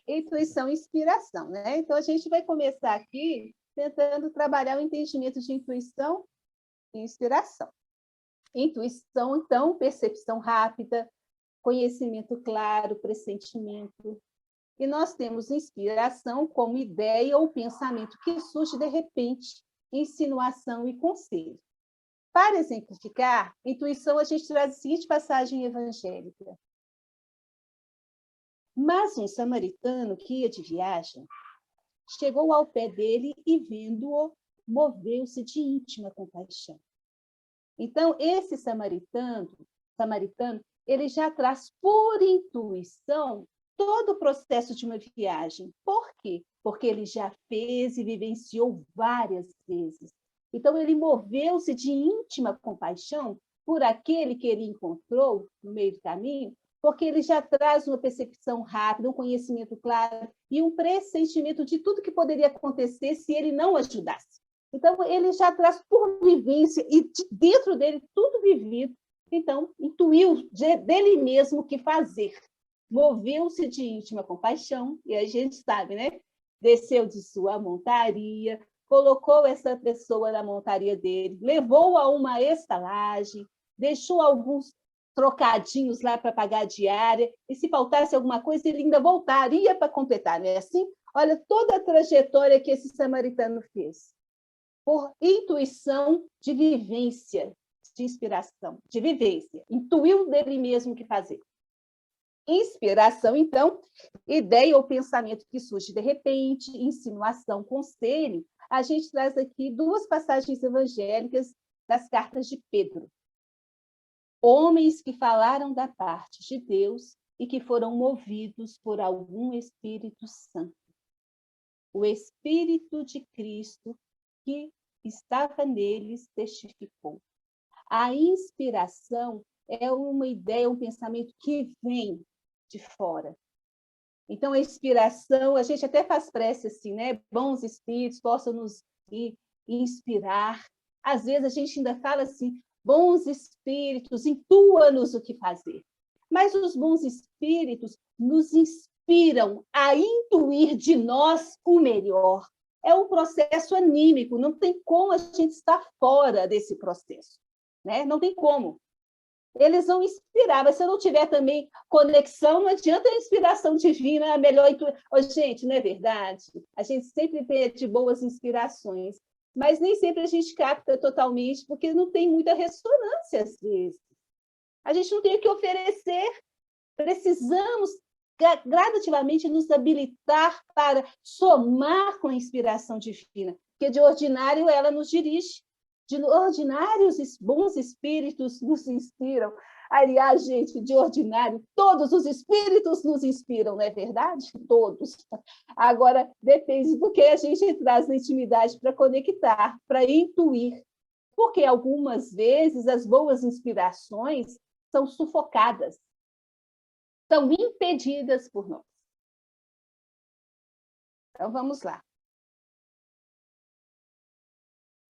intuição e inspiração, né? Então, a gente vai começar aqui tentando trabalhar o entendimento de intuição e inspiração. Intuição, então, percepção rápida, conhecimento claro, pressentimento. E nós temos inspiração como ideia ou pensamento que surge de repente, insinuação e conselho. Para exemplificar, intuição, a gente traz a seguinte passagem evangélica. Mas um samaritano que ia de viagem chegou ao pé dele e, vendo-o, moveu-se de íntima compaixão. Então, esse samaritano, ele já traz por intuição todo o processo de uma viagem. Por quê? Porque ele já fez e vivenciou várias vezes. Então, ele moveu-se de íntima compaixão por aquele que ele encontrou no meio do caminho, porque ele já traz uma percepção rápida, um conhecimento claro e um pressentimento de tudo que poderia acontecer se ele não ajudasse. Então, ele já traz por vivência e dentro dele tudo vivido. Então, intuiu dele mesmo o que fazer. Moveu-se de íntima compaixão, e a gente sabe, né? Desceu de sua montaria, colocou essa pessoa na montaria dele, levou a uma estalagem, deixou alguns trocadinhos lá para pagar a diária, e se faltasse alguma coisa, ele ainda voltaria para completar, não é assim? Olha toda a trajetória que esse samaritano fez. Por intuição de vivência, de inspiração, de vivência. Intuiu dele mesmo o que fazer. Inspiração, então, ideia ou pensamento que surge de repente, insinuação, conselho. A gente traz aqui duas passagens evangélicas das cartas de Pedro. Homens que falaram da parte de Deus e que foram movidos por algum Espírito Santo. O Espírito de Cristo que estava neles testificou. A inspiração é uma ideia, um pensamento que vem de fora. Então, a inspiração, a gente até faz prece assim, né? Bons espíritos possam nos inspirar. Às vezes, a gente ainda fala assim, bons espíritos, intua-nos o que fazer. Mas os bons espíritos nos inspiram a intuir de nós o melhor. É um processo anímico, não tem como a gente estar fora desse processo, né? Não tem como. Eles vão inspirar, mas se eu não tiver também conexão, não adianta a inspiração divina, a melhor intuição. Oh, gente, não é verdade? A gente sempre pede boas inspirações, mas nem sempre a gente capta totalmente, porque não tem muita ressonância às vezes. A gente não tem o que oferecer. Precisamos gradativamente nos habilitar para somar com a inspiração divina, porque de ordinário ela nos dirige, de ordinário os bons espíritos nos inspiram. Aliás, gente, de ordinário, todos os espíritos nos inspiram, não é verdade? Todos. Agora, depende do que a gente traz na intimidade para conectar, para intuir, porque algumas vezes as boas inspirações são sufocadas, são impedidas por nós. Então, vamos lá.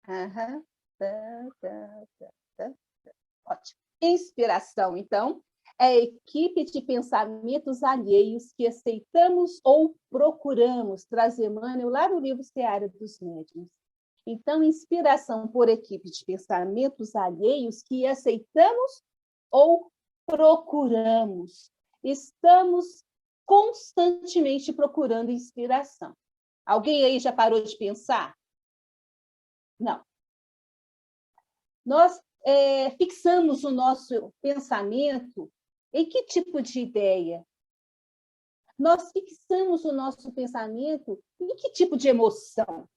Uhum. Ótimo. Inspiração, então, é a equipe de pensamentos alheios que aceitamos ou procuramos, traz Emmanuel lá no livro Seara dos Médiuns. Então, inspiração por equipe de pensamentos alheios que aceitamos ou procuramos. Estamos constantemente procurando inspiração. Alguém aí já parou de pensar? Não. Nós fixamos o nosso pensamento em que tipo de ideia? Nós fixamos o nosso pensamento em que tipo de emoção?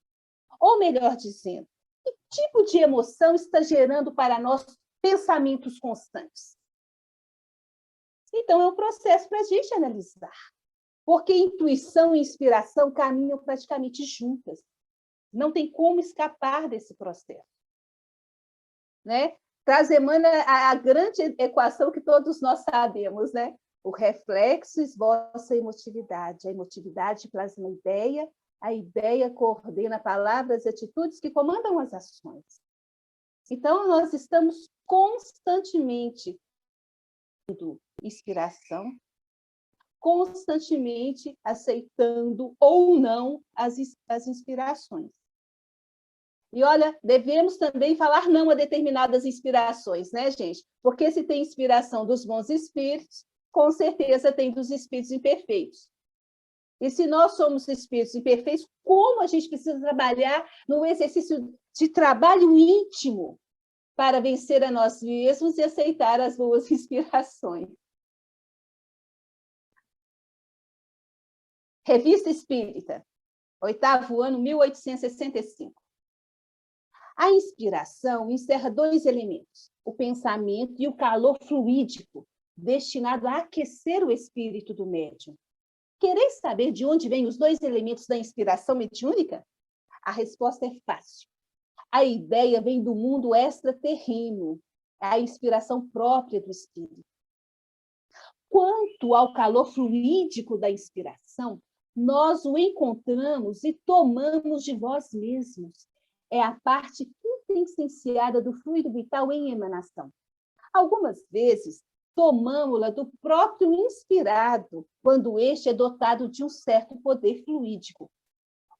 Ou melhor dizendo, que tipo de emoção está gerando para nós pensamentos constantes? Então, é um processo para a gente analisar. Porque intuição e inspiração caminham praticamente juntas. Não tem como escapar desse processo. Né? Traz Emmanuel a grande equação que todos nós sabemos, né? O reflexo esboça a emotividade plasma a ideia coordena palavras e atitudes que comandam as ações. Então, nós estamos constantemente tendo inspiração, constantemente aceitando ou não as inspirações. E, olha, devemos também falar não a determinadas inspirações, né, gente? Porque se tem inspiração dos bons espíritos, com certeza tem dos espíritos imperfeitos. E se nós somos espíritos imperfeitos, como a gente precisa trabalhar no exercício de trabalho íntimo para vencer a nós mesmos e aceitar as boas inspirações? Revista Espírita, 8º ano, 1865. A inspiração encerra 2 elementos, o pensamento e o calor fluídico, destinado a aquecer o espírito do médium. Quereis saber de onde vêm os 2 elementos da inspiração mediúnica? A resposta é fácil. A ideia vem do mundo extraterreno, a inspiração própria do espírito. Quanto ao calor fluídico da inspiração, nós o encontramos e tomamos de vós mesmos. É a parte quintessenciada do fluido vital em emanação. Algumas vezes, tomamos-la do próprio inspirado, quando este é dotado de um certo poder fluídico.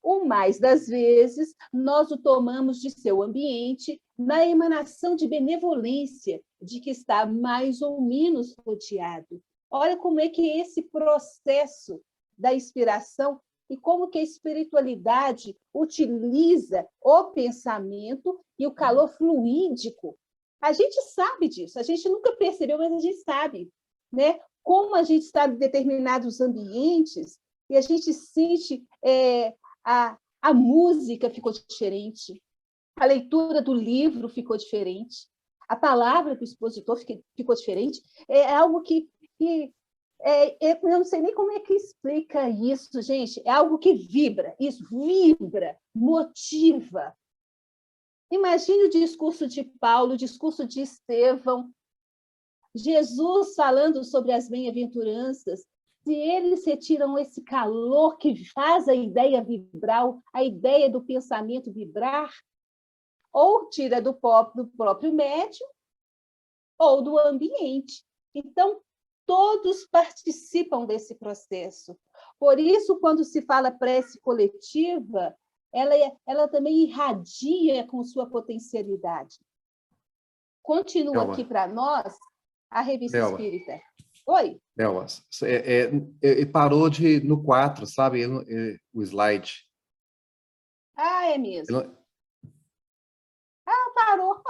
O mais das vezes, nós o tomamos de seu ambiente, na emanação de benevolência, de que está mais ou menos rodeado. Olha como é que esse processo da inspiração e como que a espiritualidade utiliza o pensamento e o calor fluídico. A gente sabe disso, a gente nunca percebeu, mas a gente sabe, né? Como a gente está em determinados ambientes e a gente sente a música ficou diferente, a leitura do livro ficou diferente, a palavra do expositor ficou diferente. É algo que eu não sei nem como é que explica isso, gente. É algo que vibra, isso vibra, motiva. Imagine o discurso de Paulo, o discurso de Estevão, Jesus falando sobre as bem-aventuranças. Se eles retiram esse calor que faz a ideia vibrar, a ideia do pensamento vibrar, ou tira do próprio médium, ou do ambiente. Então, todos participam desse processo. Por isso, quando se fala prece coletiva, ela também irradia com sua potencialidade. Continua aqui para nós a Revista Espírita. Oi? Nelma, parou no 4, sabe? O slide. Ah, é mesmo. Parou.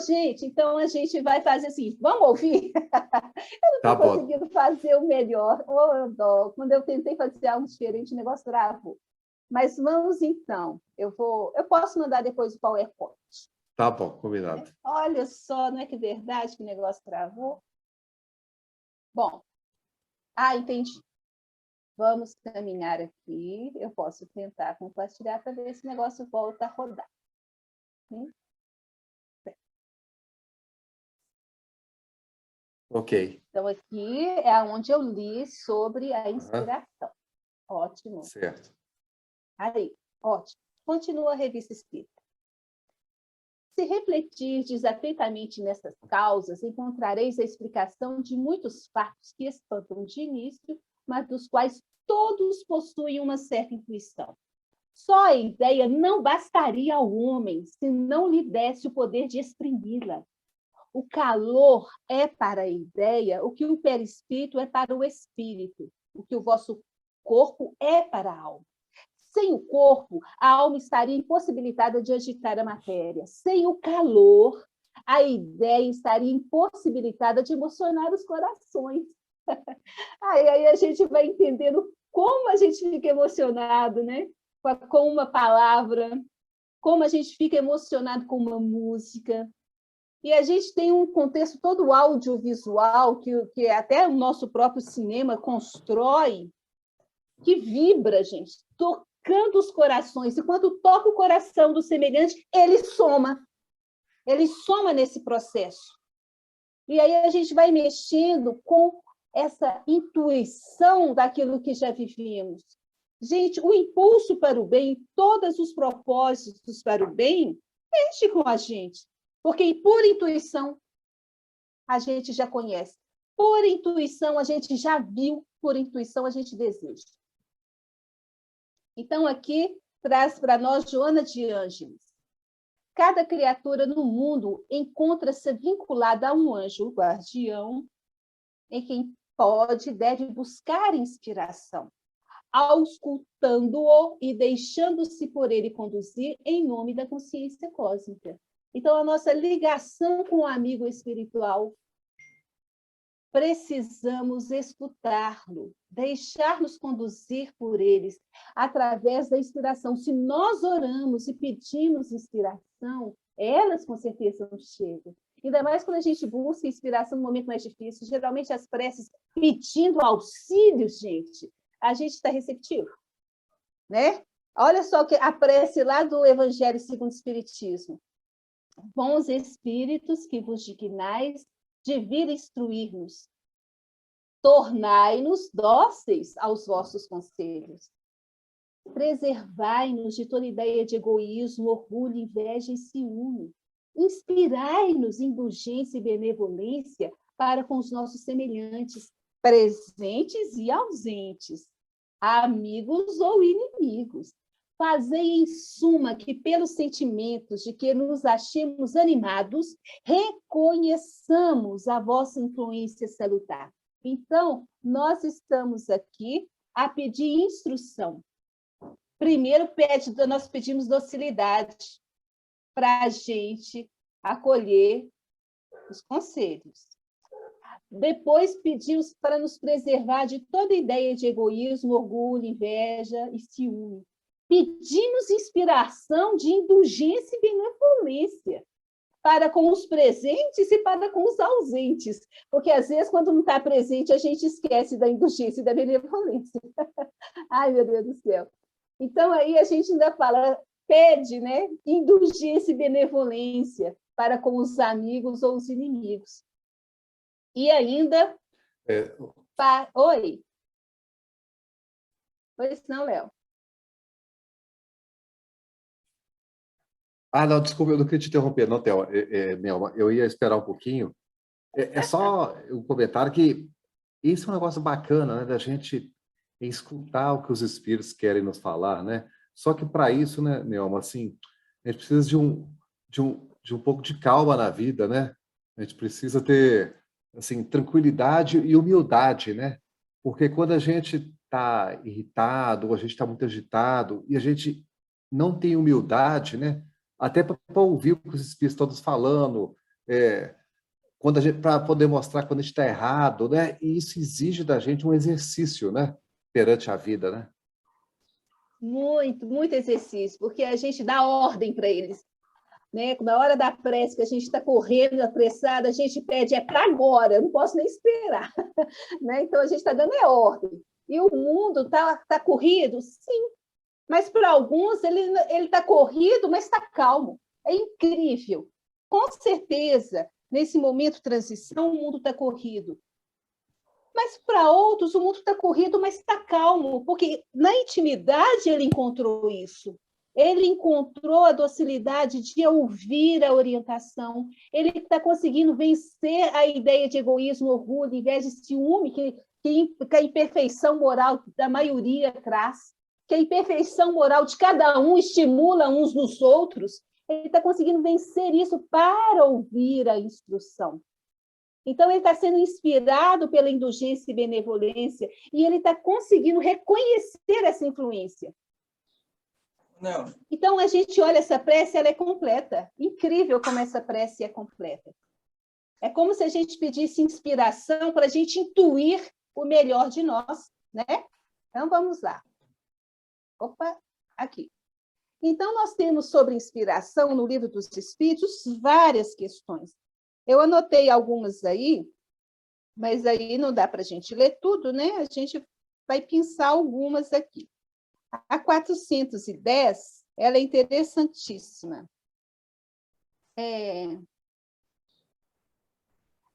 Gente, então a gente vai fazer assim, vamos ouvir? Eu não estou conseguindo fazer o melhor. Dó, quando eu tentei fazer algo diferente, o negócio travou. Mas vamos então. Eu posso mandar depois o PowerPoint. Tá bom, combinado. Olha só, não é que verdade que o negócio travou? Bom, entendi. Vamos caminhar aqui. Eu posso tentar compartilhar para ver se o negócio volta a rodar. Ok. Então, aqui é onde eu li sobre a inspiração. Ótimo. Certo. Aí, ótimo. Continua a Revista Espírita. Se refletirdes atentamente nessas causas, encontrareis a explicação de muitos fatos que espantam de início, mas dos quais todos possuem uma certa intuição. Só a ideia não bastaria ao homem se não lhe desse o poder de exprimi-la. O calor é para a ideia o que o perispírito é para o espírito, o que o vosso corpo é para a alma. Sem o corpo, a alma estaria impossibilitada de agitar a matéria. Sem o calor, a ideia estaria impossibilitada de emocionar os corações. Aí a gente vai entendendo como a gente fica emocionado, né? Com uma palavra, como a gente fica emocionado com uma música. E a gente tem um contexto todo audiovisual, que até o nosso próprio cinema constrói, que vibra, gente, tocando os corações. E quando toca o coração do semelhante, ele soma nesse processo. E aí a gente vai mexendo com essa intuição daquilo que já vivemos. Gente, o impulso para o bem, todos os propósitos para o bem, mexe com a gente. Porque por intuição a gente já conhece. Por intuição a gente já viu por intuição, a gente deseja. Então, aqui traz para nós Joana de Ângeles. Cada criatura no mundo encontra-se vinculada a um anjo guardião em quem pode e deve buscar inspiração, auscultando-o e deixando-se por ele conduzir em nome da consciência cósmica. Então, a nossa ligação com o amigo espiritual, precisamos escutá-lo, deixar-nos conduzir por eles, através da inspiração. Se nós oramos e pedimos inspiração, elas com certeza nos chegam. Ainda mais quando a gente busca inspiração no momento mais difícil. Geralmente as preces pedindo auxílio, gente, a gente está receptivo, né? Olha só que a prece lá do Evangelho segundo o Espiritismo. Bons espíritos que vos dignais de vir instruir-nos, tornai-nos dóceis aos vossos conselhos. Preservai-nos de toda ideia de egoísmo, orgulho, inveja e ciúme. Inspirai-nos indulgência e benevolência para com os nossos semelhantes, presentes e ausentes, amigos ou inimigos. Fazei, em suma, que pelos sentimentos de que nos achemos animados, reconheçamos a vossa influência salutar. Então, nós estamos aqui a pedir instrução. Primeiro, nós pedimos docilidade para a gente acolher os conselhos. Depois, pedimos para nos preservar de toda ideia de egoísmo, orgulho, inveja e ciúme. Pedimos inspiração de indulgência e benevolência para com os presentes e para com os ausentes, porque às vezes quando não está presente a gente esquece da indulgência e da benevolência. Ai, meu Deus do céu. Então aí a gente ainda fala, pede, né, indulgência e benevolência para com os amigos ou os inimigos. E ainda... Oi? Pois não, Léo? Não, desculpa, eu não queria te interromper, não, Thelma. Nelma, eu ia esperar um pouquinho. É só um comentário que isso é um negócio bacana, né, da gente escutar o que os espíritos querem nos falar, né? Só que para isso, né, Nelma, assim, a gente precisa de um pouco de calma na vida, né? A gente precisa ter, assim, tranquilidade e humildade, né? Porque quando a gente está irritado, ou a gente está muito agitado, e a gente não tem humildade, né? Até para ouvir o que os espíritos estão nos falando, para poder mostrar quando a gente está errado, né? E isso exige da gente um exercício, né? Perante a vida, né? Muito, muito exercício, porque a gente dá ordem para eles, né? Na hora da prece, que a gente está correndo, apressado, a gente pede, para agora, eu não posso nem esperar, né? Então a gente está dando ordem. E o mundo está corrido? Sim, mas para alguns ele está corrido, mas está calmo. É incrível. Com certeza, nesse momento de transição, o mundo está corrido. Mas para outros, o mundo está corrido, mas está calmo, porque na intimidade ele encontrou isso. Ele encontrou a docilidade de ouvir a orientação. Ele está conseguindo vencer a ideia de egoísmo, orgulho, inveja e ciúme que a imperfeição moral da maioria traz, que a imperfeição moral de cada um estimula uns nos outros. Ele está conseguindo vencer isso para ouvir a instrução. Então, ele está sendo inspirado pela indulgência e benevolência, e ele está conseguindo reconhecer essa influência. Não. Então, a gente olha essa prece, ela é completa. Incrível como essa prece é completa. É como se a gente pedisse inspiração para a gente intuir o melhor de nós, né? Então, vamos lá. Opa, aqui. Então, nós temos sobre inspiração, no Livro dos Espíritos, várias questões. Eu anotei algumas aí, mas aí não dá para a gente ler tudo, né? A gente vai pensar algumas aqui. A 410, ela é interessantíssima.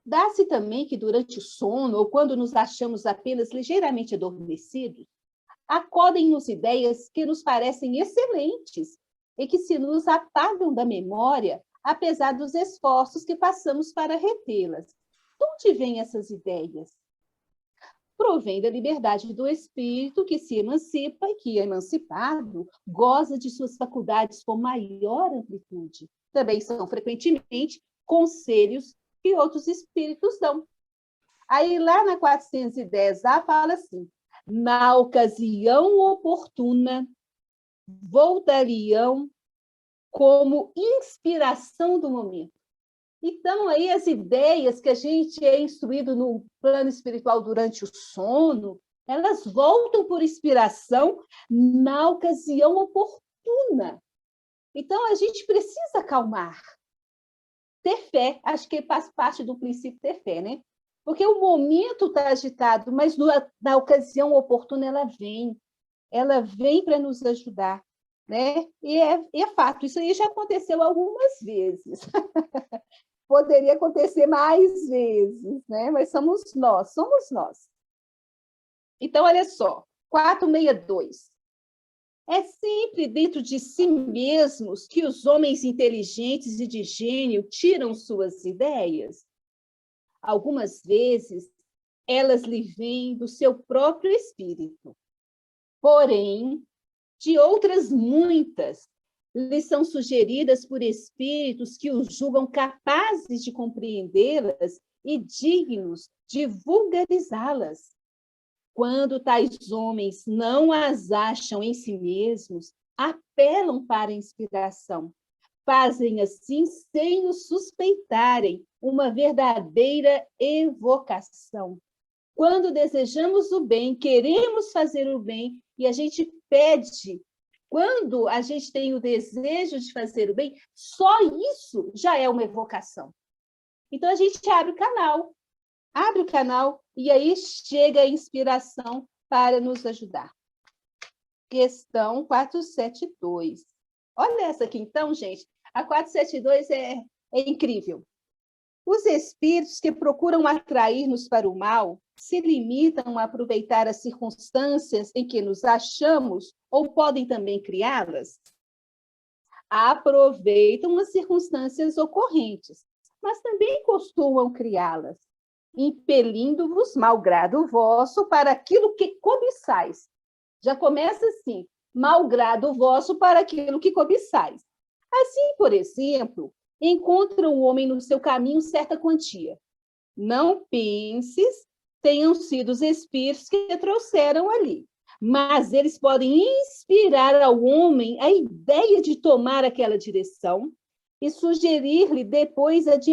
Dá-se também que durante o sono, ou quando nos achamos apenas ligeiramente adormecidos, acodem-nos ideias que nos parecem excelentes e que se nos apagam da memória, apesar dos esforços que passamos para retê-las. De onde vêm essas ideias? provém da liberdade do espírito que se emancipa e que, emancipado, goza de suas faculdades com maior amplitude. Também são, frequentemente, conselhos que outros espíritos dão. Aí, lá na 410A, fala assim: na ocasião oportuna, voltariam como inspiração do momento. Então, aí as ideias que a gente é instruído no plano espiritual durante o sono, elas voltam por inspiração na ocasião oportuna. Então, a gente precisa acalmar. Ter fé, acho que faz parte do princípio ter fé, né? Porque o momento está agitado, mas na ocasião oportuna ela vem para nos ajudar, né? E é fato, isso aí já aconteceu algumas vezes. Poderia acontecer mais vezes, né? Mas somos nós. Então, olha só, 462. É sempre dentro de si mesmos que os homens inteligentes e de gênio tiram suas ideias. Algumas vezes, elas lhe vêm do seu próprio espírito. Porém, de outras muitas, lhes são sugeridas por espíritos que os julgam capazes de compreendê-las e dignos de vulgarizá-las. Quando tais homens não as acham em si mesmos, apelam para a inspiração. Fazem assim sem o suspeitarem uma verdadeira evocação. Quando desejamos o bem, queremos fazer o bem, e a gente pede. Quando a gente tem o desejo de fazer o bem, só isso já é uma evocação. Então, a gente abre o canal, e aí chega a inspiração para nos ajudar. Questão 472. Olha essa aqui, então, gente. A 472 é incrível. Os espíritos que procuram atrair-nos para o mal se limitam a aproveitar as circunstâncias em que nos achamos ou podem também criá-las? Aproveitam as circunstâncias ocorrentes, mas também costumam criá-las, impelindo-vos, malgrado vosso, para aquilo que cobiçais. Já começa assim, malgrado vosso para aquilo que cobiçais. Assim, por exemplo, encontra o homem no seu caminho certa quantia. Não penses, tenham sido os espíritos que a trouxeram ali, mas eles podem inspirar ao homem a ideia de tomar aquela direção e sugerir-lhe depois a de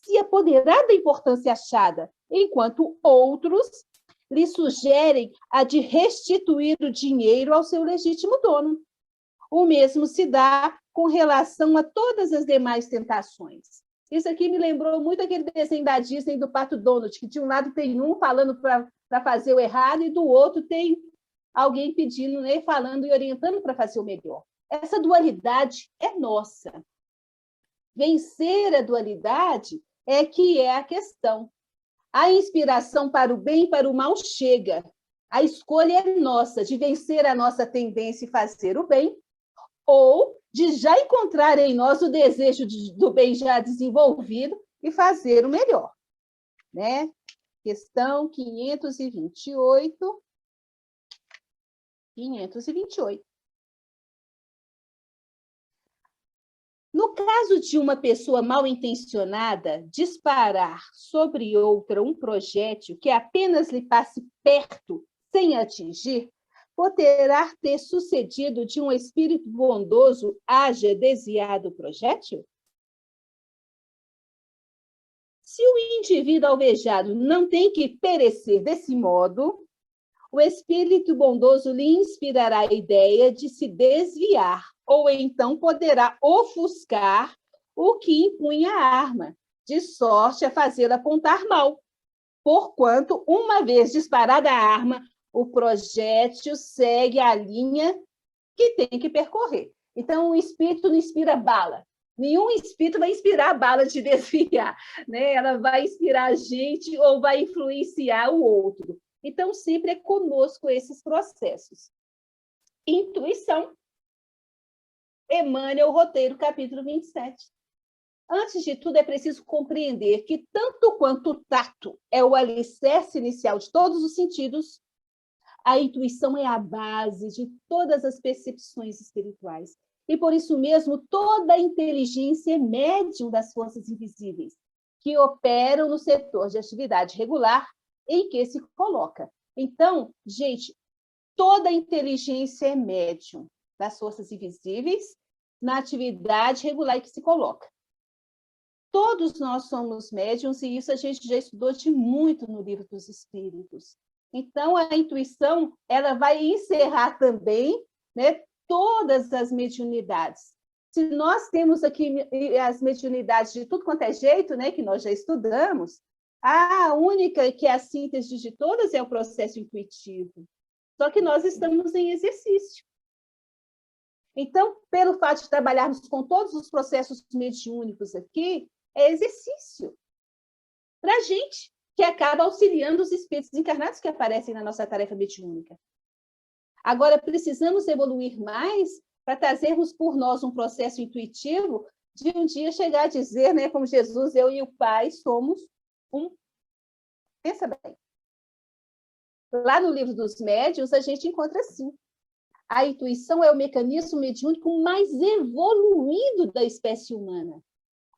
se apoderar da importância achada, enquanto outros lhe sugerem a de restituir o dinheiro ao seu legítimo dono. O mesmo se dá com relação a todas as demais tentações. Isso aqui me lembrou muito aquele desenho da Disney do Pato Donald, que de um lado tem um falando para fazer o errado e do outro tem alguém pedindo, né, falando e orientando para fazer o melhor. Essa dualidade é nossa. Vencer a dualidade é que é a questão. A inspiração para o bem e para o mal chega. A escolha é nossa, de vencer a nossa tendência e fazer o bem, ou de já encontrar em nós o desejo do bem já desenvolvido e fazer o melhor. Né? Questão 528. 528. No caso de uma pessoa mal intencionada disparar sobre outra um projétil que apenas lhe passe perto sem atingir, poderá ter sucedido de um espírito bondoso haja desviado o projétil? Se o indivíduo alvejado não tem que perecer desse modo, o espírito bondoso lhe inspirará a ideia de se desviar, ou então poderá ofuscar o que impunha a arma, de sorte a fazê-la apontar mal. Porquanto, uma vez disparada a arma, o projétil segue a linha que tem que percorrer. Então, o espírito não inspira bala. Nenhum espírito vai inspirar a bala de desviar, né? Ela vai inspirar a gente ou vai influenciar o outro. Então, sempre é conosco esses processos. Intuição. Emmanuel Roteiro, capítulo 27. Antes de tudo, é preciso compreender que, tanto quanto o tato é o alicerce inicial de todos os sentidos, a intuição é a base de todas as percepções espirituais. E, por isso mesmo, toda a inteligência é médium das forças invisíveis, que operam no setor de atividade regular em que se coloca. Então, gente, toda a inteligência é médium das forças invisíveis na atividade regular em que se coloca. Todos nós somos médiums, e isso a gente já estudou de muito no Livro dos Espíritos. Então, a intuição ela vai encerrar também, né, todas as mediunidades. Se nós temos aqui as mediunidades de tudo quanto é jeito, né, que nós já estudamos, a única que é a síntese de todas é o processo intuitivo. Só que nós estamos em exercício. Então, pelo fato de trabalharmos com todos os processos mediúnicos aqui, é exercício para a gente, que acaba auxiliando os espíritos encarnados que aparecem na nossa tarefa mediúnica. Agora, precisamos evoluir mais para trazermos por nós um processo intuitivo de um dia chegar a dizer, né, como Jesus, eu e o Pai somos um. Pensa bem. Lá no Livro dos Médiuns, a gente encontra assim. A intuição é o mecanismo mediúnico mais evoluído da espécie humana.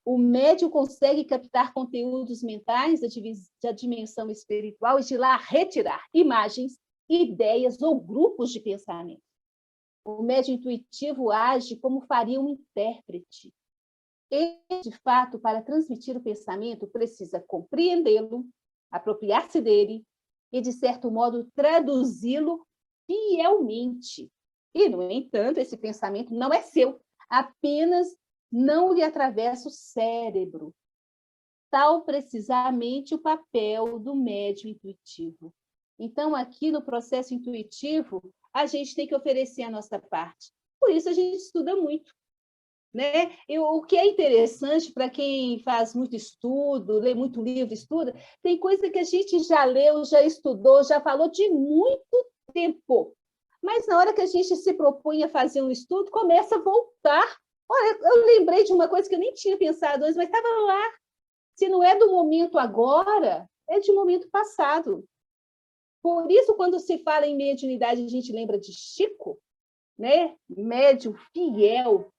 O médium consegue captar conteúdos mentais da dimensão espiritual e de lá retirar imagens, ideias ou grupos de pensamento. O médium intuitivo age como faria um intérprete. Ele, de fato, para transmitir o pensamento, precisa compreendê-lo, apropriar-se dele e, de certo modo, traduzi-lo fielmente. E, no entanto, esse pensamento não é seu, apenas não lhe atravessa o cérebro. Tal precisamente o papel do médium intuitivo. Então, aqui no processo intuitivo, a gente tem que oferecer a nossa parte. Por isso a gente estuda muito, né? E o que é interessante para quem faz muito estudo, lê muito livro, estuda, tem coisa que a gente já leu, já estudou, já falou de muito tempo. Mas na hora que a gente se propõe a fazer um estudo, começa a voltar. Olha, eu lembrei de uma coisa que eu nem tinha pensado antes, mas estava lá. Se não é do momento agora, é de momento passado. Por isso, quando se fala em mediunidade, a gente lembra de Chico, né? Médium fiel,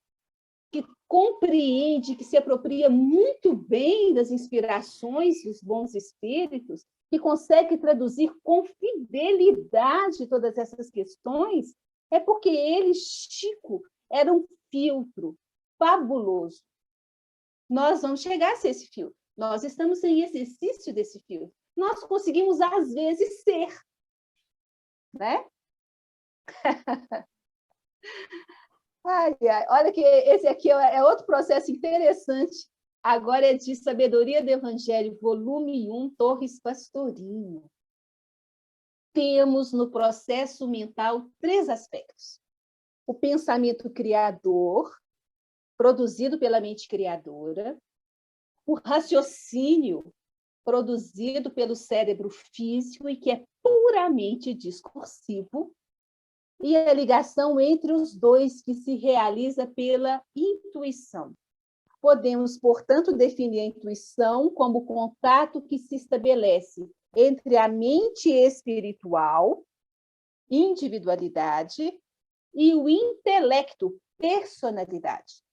que compreende, que se apropria muito bem das inspirações dos bons espíritos, que consegue traduzir com fidelidade todas essas questões, é porque ele, Chico, era um filtro fabuloso. Nós vamos chegar a ser esse filtro. Nós estamos em exercício desse filtro. Nós conseguimos, às vezes, ser. Né? Ai, ai, olha que esse aqui é outro processo interessante. Agora é de Sabedoria do Evangelho, volume 1, Torres Pastorinho. Temos no processo mental 3 aspectos. O pensamento criador, produzido pela mente criadora, o raciocínio, produzido pelo cérebro físico e que é puramente discursivo, e a ligação entre os dois que se realiza pela intuição. Podemos, portanto, definir a intuição como o contato que se estabelece entre a mente espiritual, individualidade, e o intelecto, personalidade.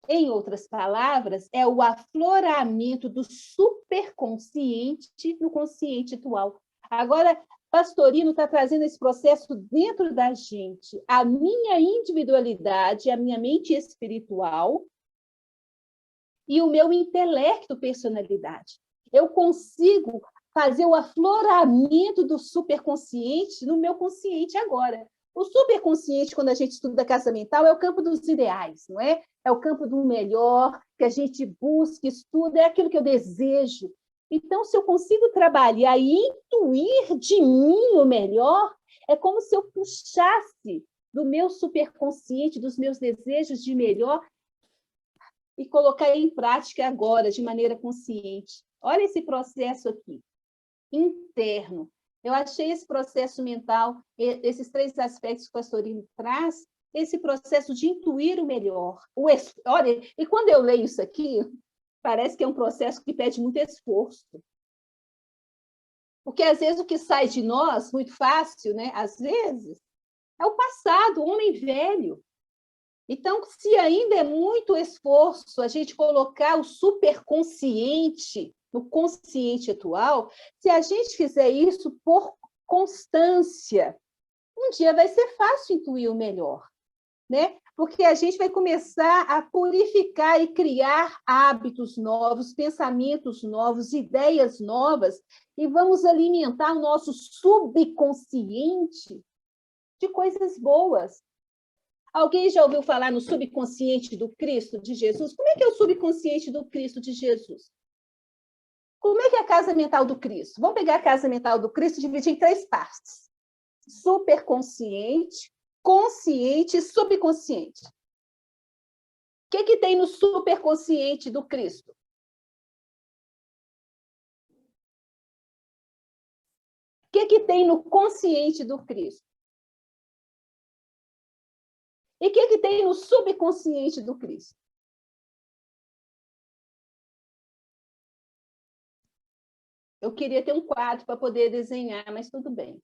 Em outras palavras, é o afloramento do superconsciente no consciente atual. Agora, Pastorino está trazendo esse processo dentro da gente. A minha individualidade, a minha mente espiritual e o meu intelecto, personalidade. Eu consigo fazer o afloramento do superconsciente no meu consciente agora. O superconsciente, quando a gente estuda a casa mental, é o campo dos ideais, não é? É o campo do melhor, que a gente busca, estuda, é aquilo que eu desejo. Então, se eu consigo trabalhar e intuir de mim o melhor, é como se eu puxasse do meu superconsciente, dos meus desejos de melhor, e colocar em prática agora, de maneira consciente. Olha esse processo aqui, interno. Eu achei esse processo mental, esses 3 aspectos que o Pastorino traz, esse processo de intuir o melhor. Olha, e quando eu leio isso aqui, Parece que é um processo que pede muito esforço. Porque, às vezes, o que sai de nós, muito fácil, né? Às vezes, é o passado, o homem velho. Então, se ainda é muito esforço a gente colocar o superconsciente no consciente atual, se a gente fizer isso por constância, um dia vai ser fácil intuir o melhor, né? Porque a gente vai começar a purificar e criar hábitos novos, pensamentos novos, ideias novas, e vamos alimentar o nosso subconsciente de coisas boas. Alguém já ouviu falar no subconsciente do Cristo de Jesus? Como é que é o subconsciente do Cristo de Jesus? Como é que é a casa mental do Cristo? Vamos pegar a casa mental do Cristo e dividir em 3 partes. Superconsciente, consciente e subconsciente. O que tem no superconsciente do Cristo? O que tem no consciente do Cristo? E o que tem no subconsciente do Cristo? Eu queria ter um quadro para poder desenhar, mas tudo bem.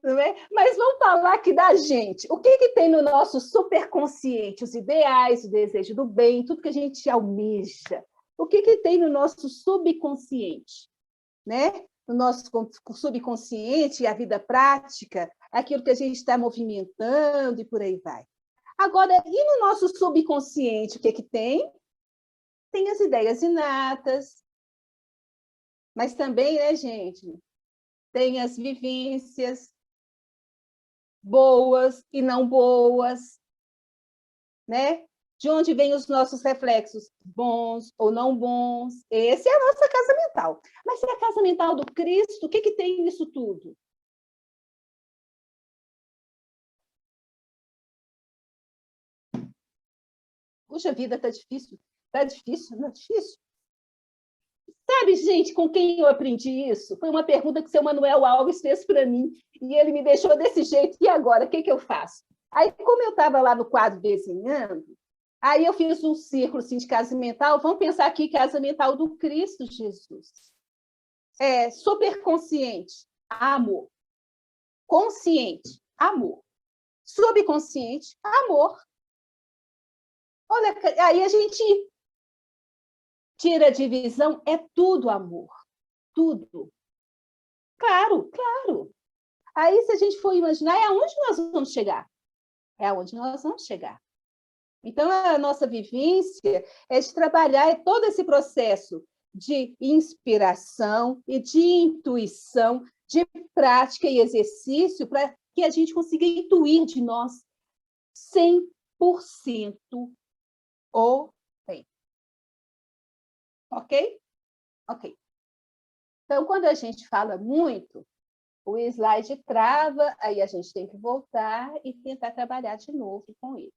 Não é? Mas vamos falar aqui da gente. O que tem no nosso superconsciente? Os ideais, o desejo do bem, tudo que a gente almeja. O que tem no nosso subconsciente? Né? No nosso subconsciente, a vida prática, aquilo que a gente está movimentando e por aí vai. Agora, e no nosso subconsciente, o que tem? Tem as ideias inatas, mas também, né, gente, tem as vivências boas e não boas, né? De onde vêm os nossos reflexos, bons ou não bons. Essa é a nossa casa mental. Mas se é a casa mental do Cristo, o que tem nisso tudo? Puxa vida, tá difícil. Tá difícil, não é difícil? Sabe, gente, com quem eu aprendi isso? Foi uma pergunta que o seu Manuel Alves fez para mim, e ele me deixou desse jeito. E agora, o que eu faço? Aí, como eu estava lá no quadro desenhando, aí eu fiz um círculo assim, de casa mental. Vamos pensar aqui, casa mental do Cristo Jesus. Superconsciente, amor. Consciente, amor. Subconsciente, amor. Olha, aí a gente tira a divisão, é tudo amor. Tudo. Claro, claro. Aí, se a gente for imaginar, é aonde nós vamos chegar. É aonde nós vamos chegar. Então, a nossa vivência é de trabalhar todo esse processo de inspiração e de intuição, de prática e exercício, para que a gente consiga intuir de nós 100% o bem. Ok? Ok. Então, quando a gente fala muito, o slide trava, aí a gente tem que voltar e tentar trabalhar de novo com ele.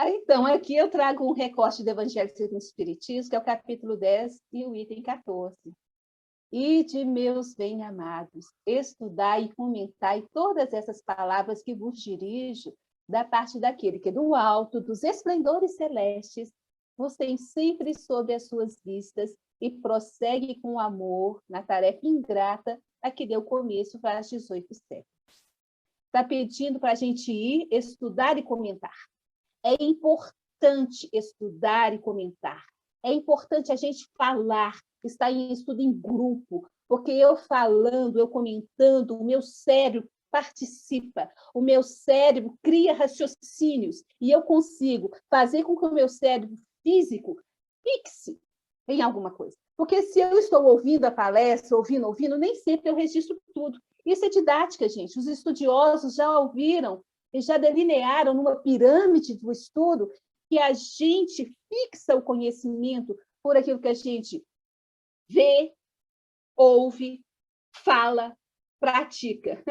Então, aqui eu trago um recorte do Evangelho segundo o Espiritismo, que é o capítulo 10 e o item 14. Ide, meus bem-amados, estudai e comentai todas essas palavras que vos dirijo da parte daquele que, do alto, dos esplendores celestes, vos tem sempre sob as suas vistas e prossegue com amor na tarefa ingrata a que deu começo para 18 séculos. Está pedindo para a gente ir estudar e comentar. É importante estudar e comentar. É importante a gente falar, estar em estudo em grupo, porque eu falando, eu comentando, o meu cérebro participa, o meu cérebro cria raciocínios e eu consigo fazer com que o meu cérebro físico fixe em alguma coisa. Porque se eu estou ouvindo a palestra, ouvindo, nem sempre eu registro tudo. Isso é didática, gente. Os estudiosos já ouviram e já delinearam numa pirâmide do estudo que a gente fixa o conhecimento por aquilo que a gente vê, ouve, fala, pratica.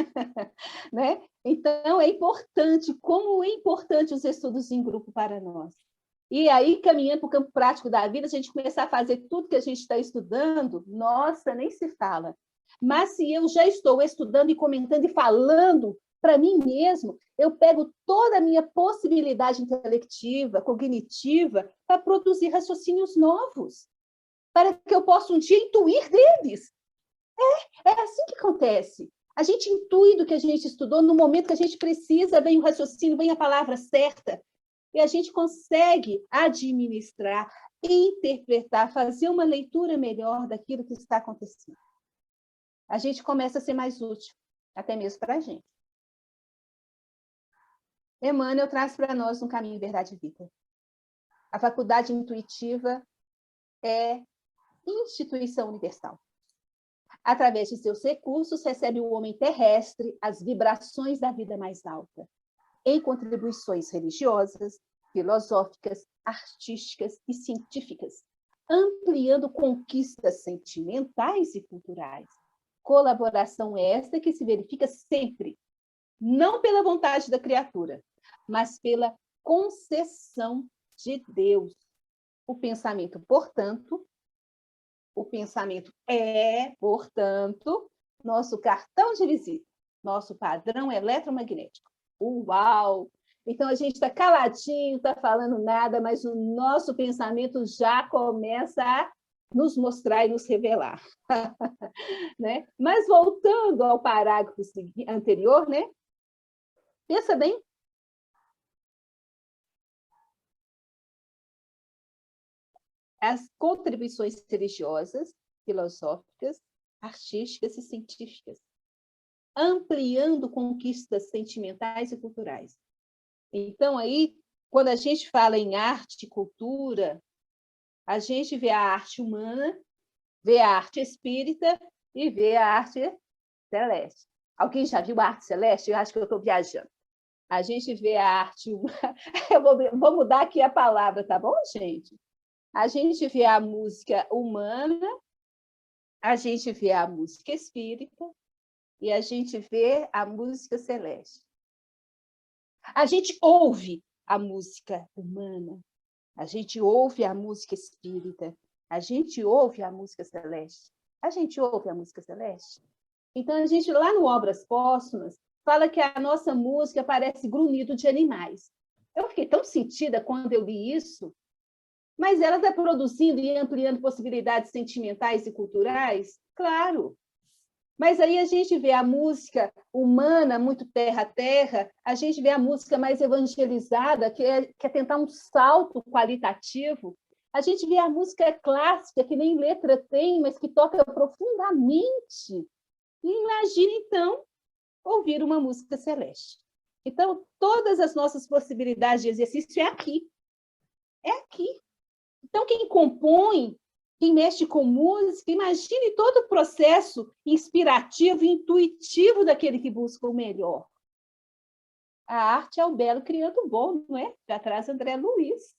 Né? Então, é importante, como é importante os estudos em grupo para nós. E aí, caminhando para o campo prático da vida, a gente começar a fazer tudo que a gente está estudando, nossa, nem se fala. Mas se eu já estou estudando e comentando e falando para mim mesmo, eu pego toda a minha possibilidade intelectiva, cognitiva, para produzir raciocínios novos, para que eu possa um dia intuir deles. É assim que acontece. A gente intui do que a gente estudou, no momento que a gente precisa, vem o raciocínio, vem a palavra certa, e a gente consegue administrar, interpretar, fazer uma leitura melhor daquilo que está acontecendo. A gente começa a ser mais útil, até mesmo para a gente. Emmanuel traz para nós um caminho, verdade e vida. A faculdade intuitiva é instituição universal. Através de seus recursos, recebe o homem terrestre as vibrações da vida mais alta, em contribuições religiosas, filosóficas, artísticas e científicas, ampliando conquistas sentimentais e culturais. Colaboração esta que se verifica sempre, não pela vontade da criatura, mas pela concessão de Deus. O pensamento, portanto, nosso cartão de visita, nosso padrão eletromagnético. Uau! Então, a gente está caladinho, está falando nada, mas o nosso pensamento já começa a nos mostrar e nos revelar. Né? Mas, voltando ao parágrafo anterior, né? Pensa bem. As contribuições religiosas, filosóficas, artísticas e científicas, ampliando conquistas sentimentais e culturais. Então, aí, quando a gente fala em arte e cultura, a gente vê a arte humana, vê a arte espírita e vê a arte celeste. Alguém já viu a arte celeste? Eu acho que eu estou viajando. A gente vê a arte humana. Eu vou mudar aqui a palavra, tá bom, gente? A gente vê a música humana, a gente vê a música espírita e a gente vê a música celeste. A gente ouve a música humana, a gente ouve a música espírita, a gente ouve a música celeste. A gente ouve a música celeste? Então, a gente, lá no Obras Póstumas, fala que a nossa música parece grunhido de animais. Eu fiquei tão sentida quando eu li isso, mas ela está produzindo e ampliando possibilidades sentimentais e culturais? Claro. Mas aí a gente vê a música humana, muito terra a terra, a gente vê a música mais evangelizada, que é tentar um salto qualitativo. A gente vê a música clássica, que nem letra tem, mas que toca profundamente. E imagina, então, ouvir uma música celeste. Então, todas as nossas possibilidades de exercício é aqui. É aqui. Então, quem compõe, quem mexe com música, imagine todo o processo inspirativo e intuitivo daquele que busca o melhor. A arte é o belo criando o bom, não é? Já traz André Luiz.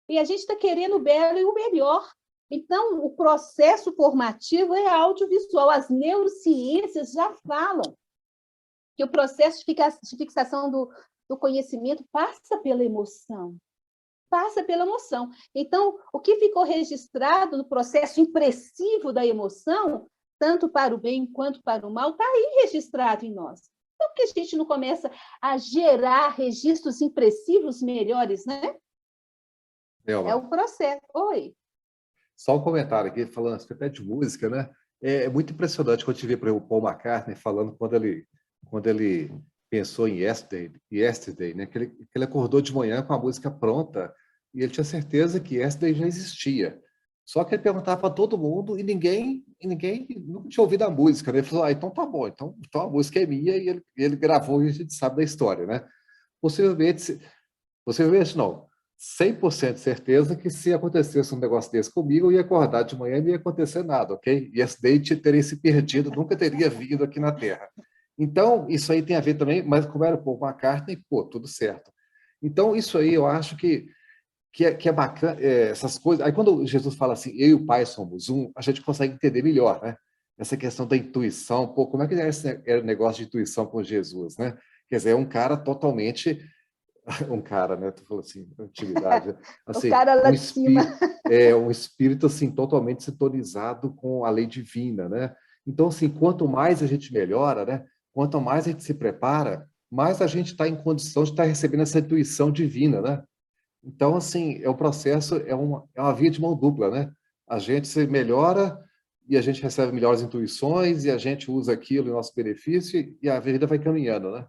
E a gente está querendo o belo e o melhor. Então, o processo formativo é audiovisual. As neurociências já falam que o processo de fixação do conhecimento passa pela emoção. Passa pela emoção. Então, o que ficou registrado no processo impressivo da emoção, tanto para o bem quanto para o mal, está aí registrado em nós. Então, por que a gente não começa a gerar registros impressivos melhores, né? Nelma, É o processo. Oi. só um comentário aqui, falando até de música, né? É muito impressionante quando a gente vê, por exemplo, o Paul McCartney falando quando ele pensou em Yesterday, né? Que ele acordou de manhã com a música pronta e ele tinha certeza que Yesterday já existia. Só que ele perguntava para todo mundo e ninguém nunca tinha ouvido a música, né? Ele falou, então tá bom, então a música é minha e ele gravou e a gente sabe da história, né? Possivelmente não, 100% de certeza que se acontecesse um negócio desse comigo, eu ia acordar de manhã e não ia acontecer nada, ok? E esse date teria se perdido, nunca teria vindo aqui na Terra. Então, isso aí tem a ver também, mas como era o Paul McCartney, pô, tudo certo. Então, isso aí eu acho que é bacana, essas coisas. Aí, quando Jesus fala assim, eu e o Pai somos um, a gente consegue entender melhor, né? Essa questão da intuição, pô, como é que é esse negócio de intuição com Jesus, né? Quer dizer, é um cara totalmente... Um cara, né? Tu falou assim, antiguidade. Assim, o cara lá de cima. Um espírito assim, totalmente sintonizado com a lei divina, né? Então, assim, quanto mais a gente melhora, né? quanto mais a gente se prepara, mais a gente está em condição de estar recebendo essa intuição divina, né? Então, assim, o processo é uma via de mão dupla, né? A gente se melhora e a gente recebe melhores intuições e a gente usa aquilo em nosso benefício e a vida vai caminhando, né?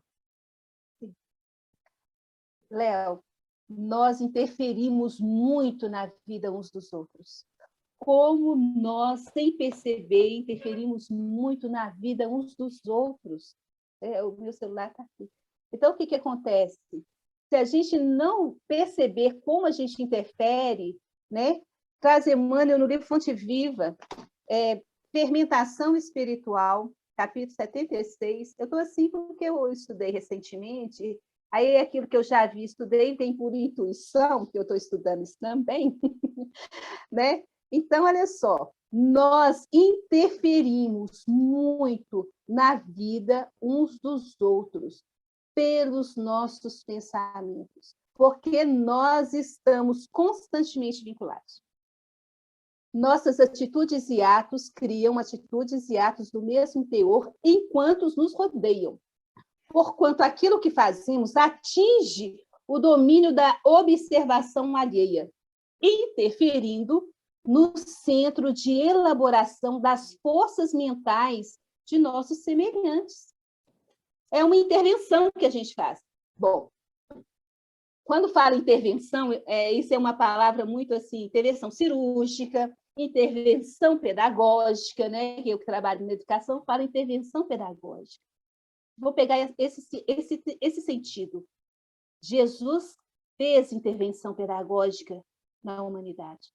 Léo, nós interferimos muito na vida uns dos outros. Como nós, sem perceber, interferimos muito na vida uns dos outros. O meu celular está aqui. Então, o que acontece? Se a gente não perceber como a gente interfere, né? Traz Emmanuel no livro Fonte Viva, Fermentação Espiritual, capítulo 76. Eu estou assim porque eu estudei recentemente, aí é aquilo que eu já vi, estudei, tem por intuição, que eu estou estudando isso também, né? Então, olha só, nós interferimos muito na vida uns dos outros pelos nossos pensamentos, porque nós estamos constantemente vinculados. Nossas atitudes e atos criam atitudes e atos do mesmo teor enquanto nos rodeiam, porquanto aquilo que fazemos atinge o domínio da observação alheia, interferindo no centro de elaboração das forças mentais de nossos semelhantes. É uma intervenção que a gente faz. Bom, quando falo intervenção, isso é uma palavra muito assim, intervenção cirúrgica, intervenção pedagógica, né? Eu que trabalho na educação, falo intervenção pedagógica. Vou pegar esse sentido. Jesus fez intervenção pedagógica na humanidade.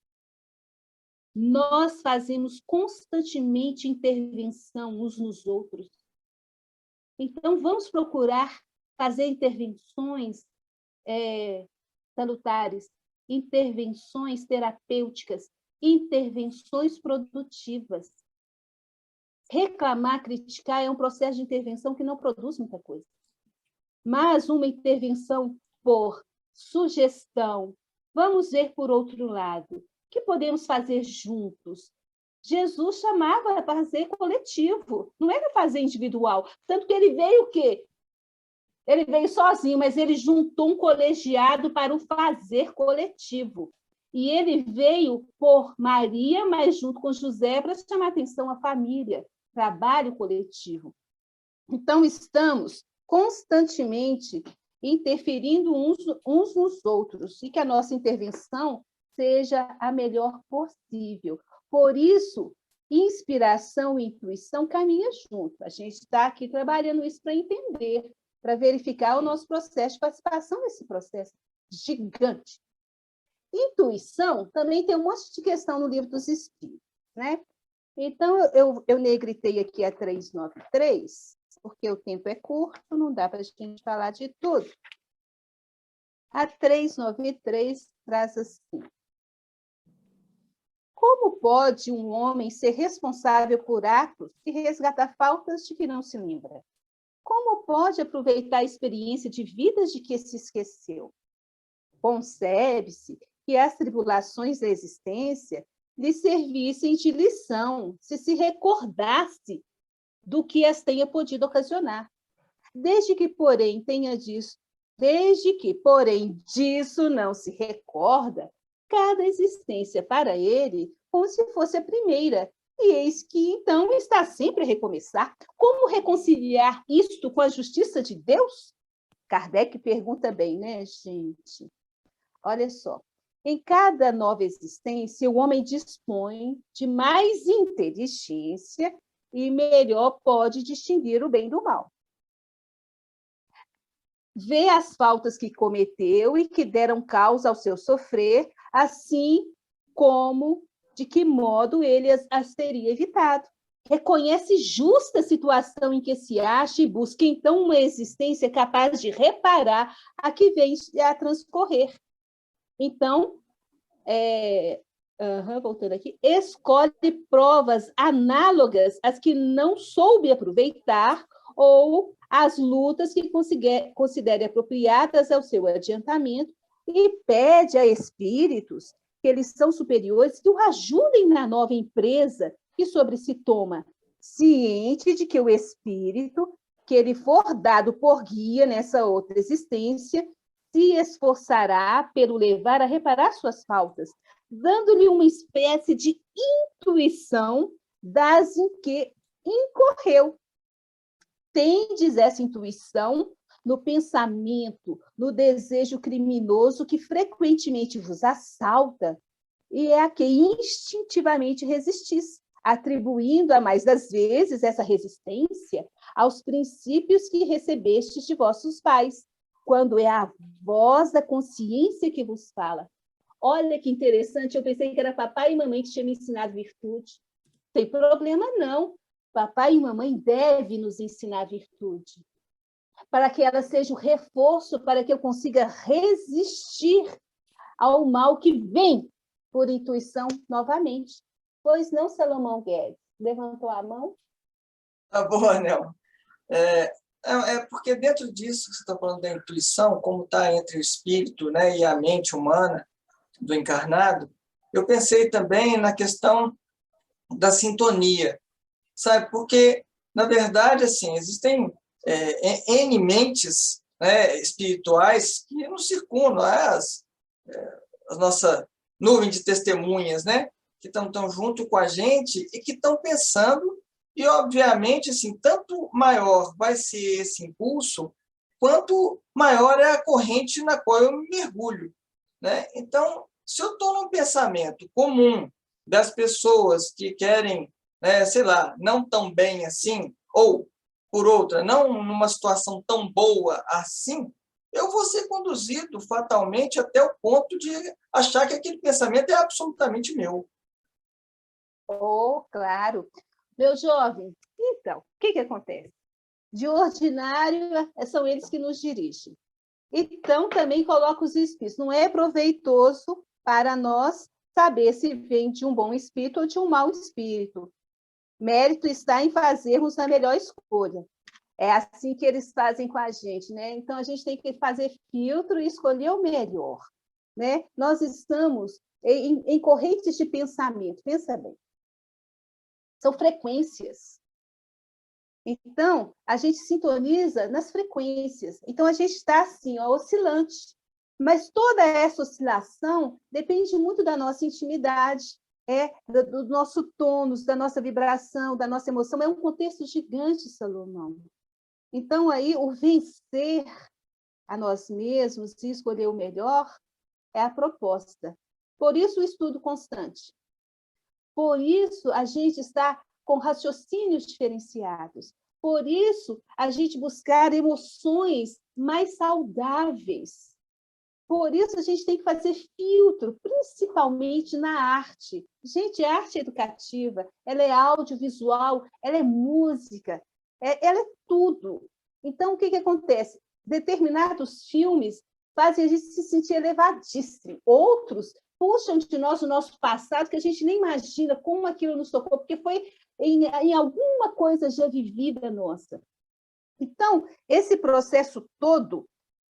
Nós fazemos constantemente intervenção uns nos outros. Então, vamos procurar fazer intervenções salutares, intervenções terapêuticas, intervenções produtivas. Reclamar, criticar é um processo de intervenção que não produz muita coisa. Mas uma intervenção por sugestão, vamos ver por outro lado, o que podemos fazer juntos? Jesus chamava para fazer coletivo, não era fazer individual. Tanto que ele veio o quê? Ele veio sozinho, mas ele juntou um colegiado para o fazer coletivo. E ele veio por Maria, mas junto com José, para chamar a atenção à família, trabalho coletivo. Então, estamos constantemente interferindo uns nos outros, e que a nossa intervenção seja a melhor possível. Por isso, inspiração e intuição caminham junto. A gente está aqui trabalhando isso para entender, para verificar o nosso processo de participação nesse processo gigante. Intuição também tem um monte de questão no Livro dos Espíritos, né? Então, eu negritei aqui a 393, porque o tempo é curto, não dá para a gente falar de tudo. A 393 traz assim: como pode um homem ser responsável por atos e resgatar faltas de que não se lembra? Como pode aproveitar a experiência de vidas de que se esqueceu? Concebe-se que as tribulações da existência lhe servissem de lição, se recordasse do que as tenha podido ocasionar. Desde que, porém, disso não se recorda, cada existência para ele como se fosse a primeira, e eis que, então, está sempre a recomeçar. Como reconciliar isto com a justiça de Deus? Kardec pergunta bem, né, gente? Olha só. Em cada nova existência, o homem dispõe de mais inteligência e melhor pode distinguir o bem do mal. Vê as faltas que cometeu e que deram causa ao seu sofrer, assim como de que modo ele as teria evitado. Reconhece justa a situação em que se acha e busca, então, uma existência capaz de reparar a que vem a transcorrer. Então, voltando aqui, escolhe provas análogas às que não soube aproveitar ou as lutas que considere apropriadas ao seu adiantamento e pede a espíritos que eles são superiores que o ajudem na nova empresa que sobre si toma, ciente de que o espírito que ele for dado por guia nessa outra existência, se esforçará pelo levar a reparar suas faltas, dando-lhe uma espécie de intuição das em que incorreu. Tendes essa intuição no pensamento, no desejo criminoso que frequentemente vos assalta, e é a que instintivamente resistis, atribuindo a mais das vezes essa resistência aos princípios que recebestes de vossos pais, quando é a voz da consciência que vos fala. Olha que interessante, eu pensei que era papai e mamãe que tinham me ensinado virtude. Não tem problema, não. Papai e mamãe devem nos ensinar virtude, para que ela seja o reforço, para que eu consiga resistir ao mal que vem por intuição novamente. Pois não, Salomão Guedes? Levantou a mão? Tá bom, Anel. Porque dentro disso que você está falando da intuição, como está entre o espírito, né, e a mente humana do encarnado, eu pensei também na questão da sintonia, sabe? Porque, na verdade, assim, existem N mentes, né, espirituais que nos circundam, a nossa nuvem de testemunhas, né, que estão junto com a gente e que estão pensando, e, obviamente, assim, tanto maior vai ser esse impulso, quanto maior é a corrente na qual eu me mergulho, né? Então, se eu estou num pensamento comum das pessoas que querem, sei lá, não tão bem assim, ou, por outra, não numa situação tão boa assim, eu vou ser conduzido fatalmente até o ponto de achar que aquele pensamento é absolutamente meu. Oh, claro. Meu jovem, então, o que acontece? De ordinário, são eles que nos dirigem. Então, também coloca os espíritos. Não é proveitoso para nós saber se vem de um bom espírito ou de um mau espírito. Mérito está em fazermos a melhor escolha. É assim que eles fazem com a gente, né? Então, a gente tem que fazer filtro e escolher o melhor, né? Nós estamos em correntes de pensamento. Pensa bem. São frequências. Então, a gente sintoniza nas frequências. Então, a gente está assim, ó, oscilante. Mas toda essa oscilação depende muito da nossa intimidade, do nosso tônus, da nossa vibração, da nossa emoção. É um contexto gigante, Salomão. Então, aí, o vencer a nós mesmos e escolher o melhor é a proposta. Por isso, o estudo constante. Por isso, a gente está com raciocínios diferenciados. Por isso, a gente buscar emoções mais saudáveis. Por isso, a gente tem que fazer filtro, principalmente na arte. Gente, a arte educativa, ela é audiovisual, ela é música, ela é tudo. Então, o que acontece? Determinados filmes fazem a gente se sentir elevadíssimo. Outros puxam de nós o nosso passado, que a gente nem imagina como aquilo nos tocou, porque foi em alguma coisa já vivida nossa. Então, esse processo todo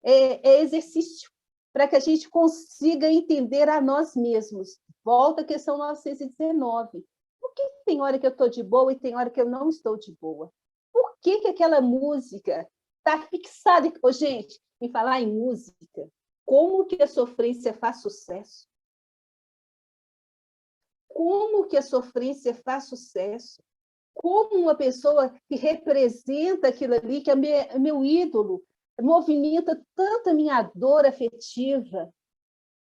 é exercício para que a gente consiga entender a nós mesmos. Volta à questão 919. Por que tem hora que eu estou de boa e tem hora que eu não estou de boa? Por que aquela música está fixada? Oh, gente, em falar em música, como que a sofrência faz sucesso? Como que a sofrência faz sucesso? Como uma pessoa que representa aquilo ali, que é meu ídolo, movimenta tanto a minha dor afetiva,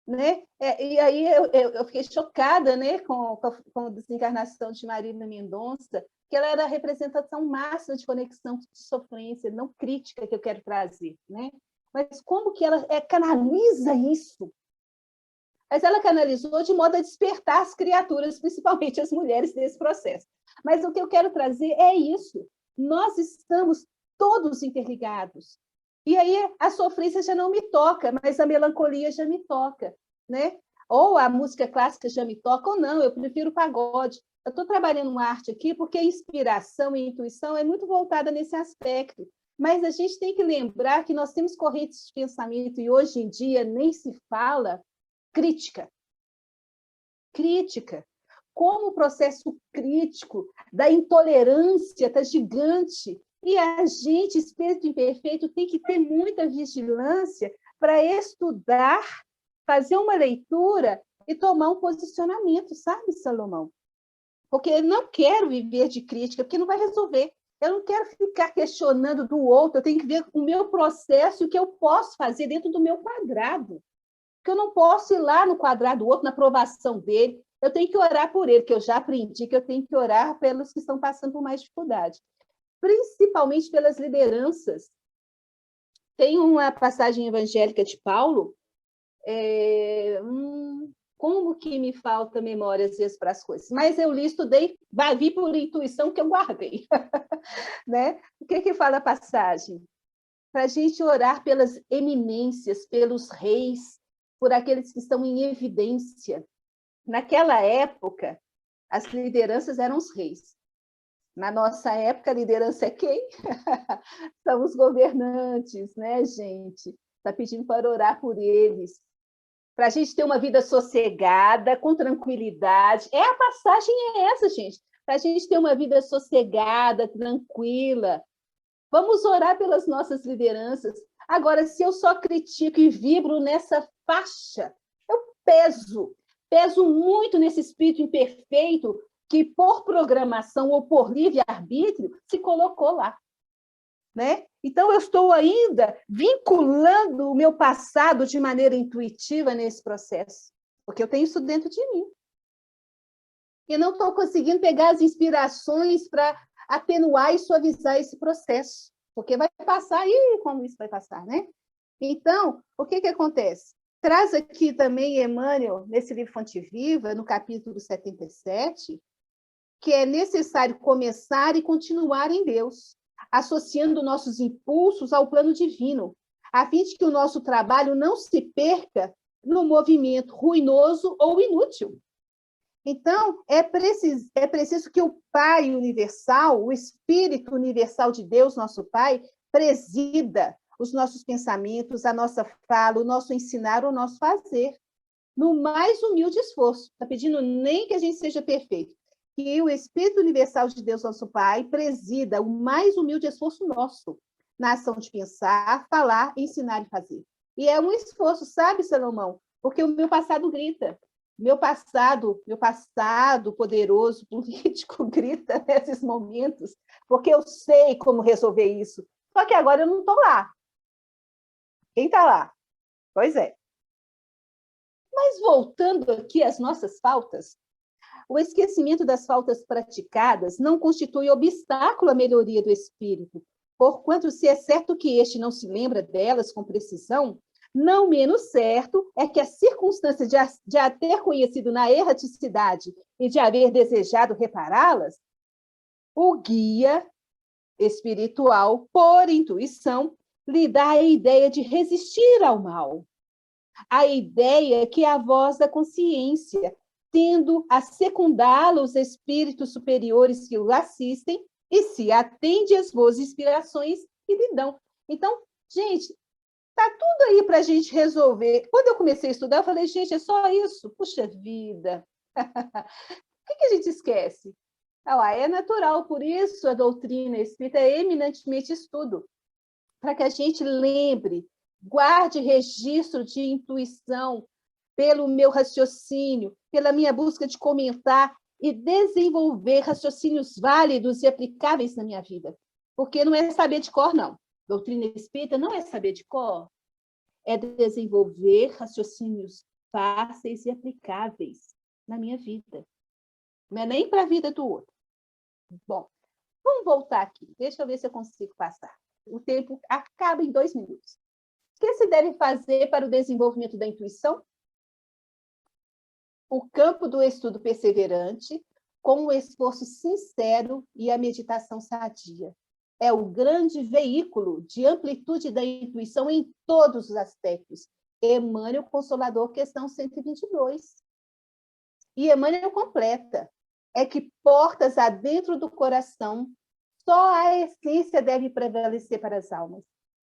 né? E aí eu fiquei chocada, né, com a desencarnação de Marília Mendonça, que ela era a representação máxima de conexão de sofrência, não crítica que eu quero trazer, né? Mas como que ela canaliza isso? Mas ela canalizou de modo a despertar as criaturas, principalmente as mulheres, desse processo. Mas o que eu quero trazer é isso. Nós estamos todos interligados. E aí a sofrência já não me toca, mas a melancolia já me toca, né? Ou a música clássica já me toca, ou não, eu prefiro o pagode. Eu estou trabalhando uma arte aqui porque a inspiração e a intuição é muito voltada nesse aspecto. Mas a gente tem que lembrar que nós temos correntes de pensamento, e hoje em dia nem se fala crítica. Crítica. Como o processo crítico da intolerância está gigante. E a gente, espírito imperfeito, tem que ter muita vigilância para estudar, fazer uma leitura e tomar um posicionamento, sabe, Salomão? Porque eu não quero viver de crítica, porque não vai resolver. Eu não quero ficar questionando do outro, eu tenho que ver o meu processo e o que eu posso fazer dentro do meu quadrado. Porque eu não posso ir lá no quadrado do outro, na aprovação dele. Eu tenho que orar por ele, que eu já aprendi que eu tenho que orar pelos que estão passando por mais dificuldade. Principalmente pelas lideranças. Tem uma passagem evangélica de Paulo, como que me falta memória, às vezes, para as coisas. Mas eu li, estudei, vi por intuição que eu guardei. Né? O que fala a passagem? Para a gente orar pelas eminências, pelos reis, por aqueles que estão em evidência. Naquela época, as lideranças eram os reis. Na nossa época, a liderança é quem? São os governantes, né, gente? Está pedindo para orar por eles. Para a gente ter uma vida sossegada, com tranquilidade. A passagem é essa, gente. Para a gente ter uma vida sossegada, tranquila. Vamos orar pelas nossas lideranças. Agora, se eu só critico e vibro nessa faixa, eu peso muito nesse espírito imperfeito que, por programação ou por livre-arbítrio, se colocou lá. Né? Então, eu estou ainda vinculando o meu passado de maneira intuitiva nesse processo, porque eu tenho isso dentro de mim. E não estou conseguindo pegar as inspirações para atenuar e suavizar esse processo, porque vai passar, e como isso vai passar, né? Então, o que acontece? Traz aqui também Emmanuel, nesse livro Fonte Viva, no capítulo 77, que é necessário começar e continuar em Deus, associando nossos impulsos ao plano divino, a fim de que o nosso trabalho não se perca no movimento ruinoso ou inútil. Então, é preciso que o Pai universal, o Espírito universal de Deus, nosso Pai, presida os nossos pensamentos, a nossa fala, o nosso ensinar, o nosso fazer, no mais humilde esforço. Está pedindo nem que a gente seja perfeito, que o Espírito universal de Deus, nosso Pai, presida o mais humilde esforço nosso na ação de pensar, falar, ensinar e fazer. E é um esforço, sabe, Salomão? Porque o meu passado grita. Meu passado poderoso, político, grita nesses momentos, porque eu sei como resolver isso. Só que agora eu não estou lá. Quem está lá? Pois é. Mas voltando aqui às nossas faltas, o esquecimento das faltas praticadas não constitui obstáculo à melhoria do espírito, porquanto, se é certo que este não se lembra delas com precisão, não menos certo é que a circunstância de a ter conhecido na erraticidade e de haver desejado repará-las, o guia espiritual, por intuição, lhe dá a ideia de resistir ao mal. A ideia que é a voz da consciência, tendo a secundá-lo os espíritos superiores que o assistem e se atende às boas inspirações que lhe dão. Então, gente, está tudo aí para a gente resolver. Quando eu comecei a estudar, eu falei, gente, é só isso? Puxa vida! O que a gente esquece? É natural, por isso a doutrina espírita é eminentemente estudo, para que a gente lembre, guarde registro de intuição, pelo meu raciocínio, pela minha busca de comentar e desenvolver raciocínios válidos e aplicáveis na minha vida. Porque não é saber de cor, não. Doutrina espírita não é saber de cor, é desenvolver raciocínios fáceis e aplicáveis na minha vida. Não é nem para a vida do outro. Bom, vamos voltar aqui. Deixa eu ver se eu consigo passar. O tempo acaba em 2 minutos. O que se deve fazer para o desenvolvimento da intuição? O campo do estudo perseverante, com o esforço sincero e a meditação sadia. É o grande veículo de amplitude da intuição em todos os aspectos. Emmanuel Consolador, questão 122. E Emmanuel completa. É que portas adentro do coração, só a essência deve prevalecer para as almas.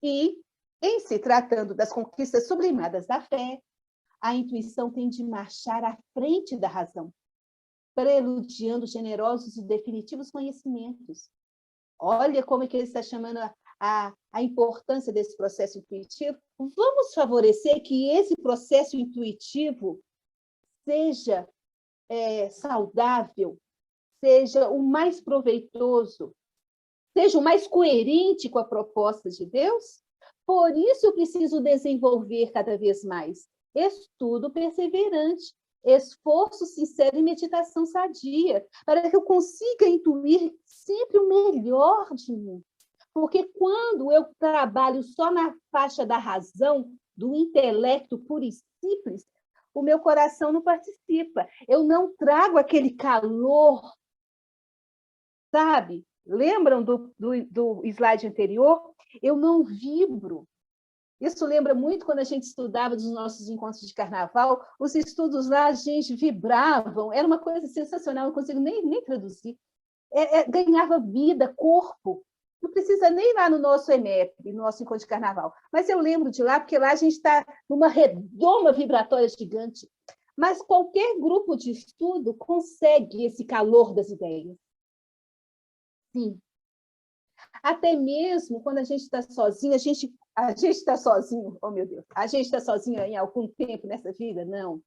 E, em se tratando das conquistas sublimadas da fé, a intuição tem de marchar à frente da razão, preludiando generosos e definitivos conhecimentos. Olha como é que ele está chamando a importância desse processo intuitivo. Vamos favorecer que esse processo intuitivo seja saudável, seja o mais proveitoso, seja o mais coerente com a proposta de Deus. Por isso eu preciso desenvolver cada vez mais estudo perseverante, esforço sincero e meditação sadia, para que eu consiga intuir sempre o melhor de mim. Porque quando eu trabalho só na faixa da razão, do intelecto puro e simples, o meu coração não participa. Eu não trago aquele calor, sabe? Lembram do slide anterior? Eu não vibro. Isso lembra muito quando a gente estudava dos nossos encontros de carnaval. Os estudos lá, a gente vibravam. Era uma coisa sensacional, não consigo nem traduzir. Ganhava vida, corpo. Não precisa nem ir lá no nosso EMEP, no nosso encontro de carnaval. Mas eu lembro de lá, porque lá a gente está numa redoma vibratória gigante. Mas qualquer grupo de estudo consegue esse calor das ideias. Sim. Até mesmo quando a gente está sozinho, a gente está sozinho, oh meu Deus, a gente está sozinho em algum tempo nessa vida? Não.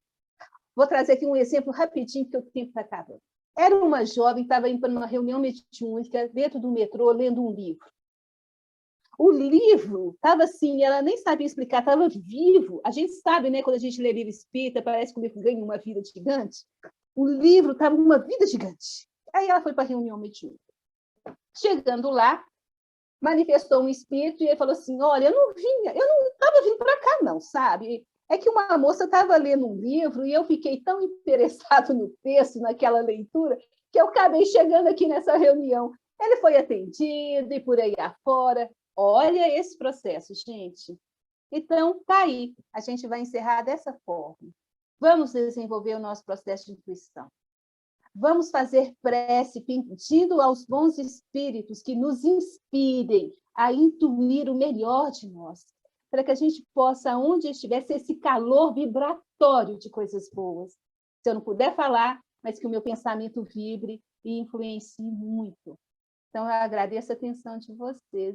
Vou trazer aqui um exemplo rapidinho, porque o tempo está acabando. Era uma jovem, estava indo para uma reunião mediúnica dentro do metrô, lendo um livro. O livro estava assim, ela nem sabia explicar, estava vivo. A gente sabe, né, quando a gente lê livro espírita, parece que o livro ganha uma vida gigante. O livro estava uma vida gigante. Aí ela foi para a reunião mediúnica. Chegando lá, manifestou um espírito e ele falou assim, olha, eu não estava vindo para cá não, sabe? É que uma moça estava lendo um livro e eu fiquei tão interessado no texto, naquela leitura, que eu acabei chegando aqui nessa reunião. Ele foi atendido e por aí afora. Olha esse processo, gente. Então, tá aí. A gente vai encerrar dessa forma. Vamos desenvolver o nosso processo de intuição. Vamos fazer prece pedindo aos bons espíritos que nos inspirem a intuir o melhor de nós, para que a gente possa, onde estiver, ser esse calor vibratório de coisas boas. Se eu não puder falar, mas que o meu pensamento vibre e influencie muito. Então, eu agradeço a atenção de vocês.